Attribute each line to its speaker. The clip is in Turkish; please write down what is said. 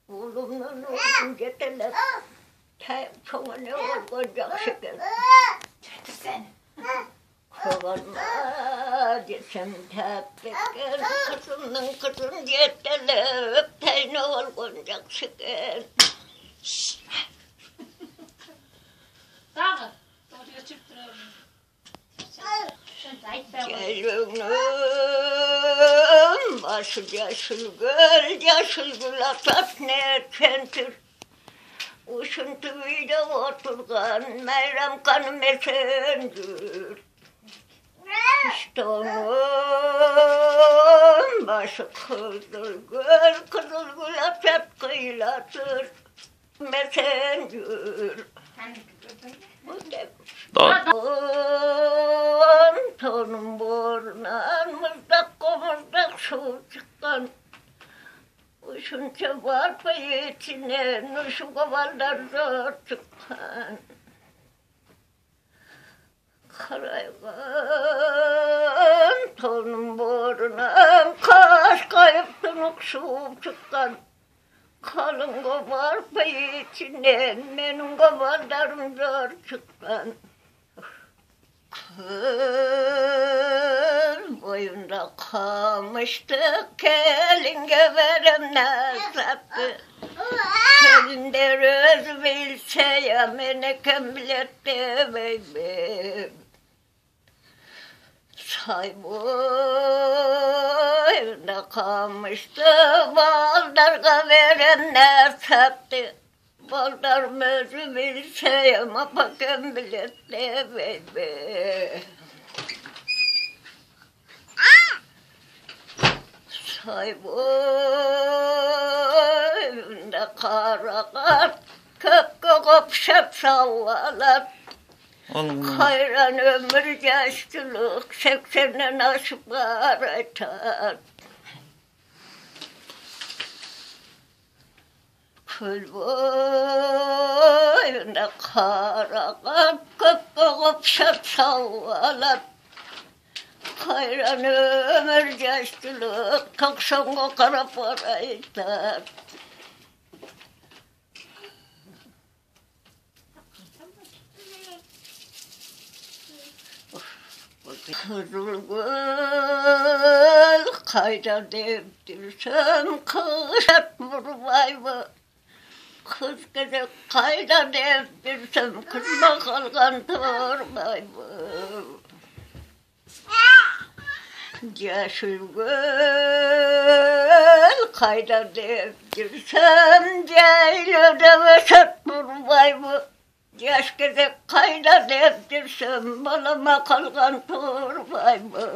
Speaker 1: Oğlumla oğlum getirler. Çoğuna ne olacak şeker.
Speaker 2: Sen.
Speaker 1: Çoğuna desem tepkiler. Kızımın kızım getirler. Ne olacak şeker.
Speaker 2: Sağ ol. Oraya çıktırıyorum.
Speaker 1: Gelinim başı yaşıl gül atat ne kentir. Uşuntuyla oturgan meyrem kanım esendir. İşte onun başı kızıl gül atat kıyılatır. Mesendir. Bu demiş. Tonum bornan mızdak su çıkan. Uşunca var payetine nuşu kovallar zor çıkan. Karaygan tonum bornan kaş kayıp tunuk su çıkan. Kalın kovar payetine benim kovallarım zor çıkan. Kır boyunda kalmıştı, kelinge veremez sattı. Kelinde röz bilse ya menekem bilette beybe. Say boyunda kalmıştı, baldarga verenler sattı. Baldar mözü bilse ama bakın bilette beybe. Say boyunda kara kart, köpke kopşap sallalar. Hayran ömür yaşlılık, 80'den aşıp aratar. Kül boyunda kara kart, köpke kopşap sallalar. Hayran ömür yaşlılık, 90'a kara para eder. Kızıl gül kayda devdirsem kış atmur vay mı? Kız gece kayda devdirsem kızma kalgan tormay mı? Yeşil gül kayda devdirsem ceylede vesatmur vay mı? Yaş gece kayda devdirsem balama kalgan torbay mı?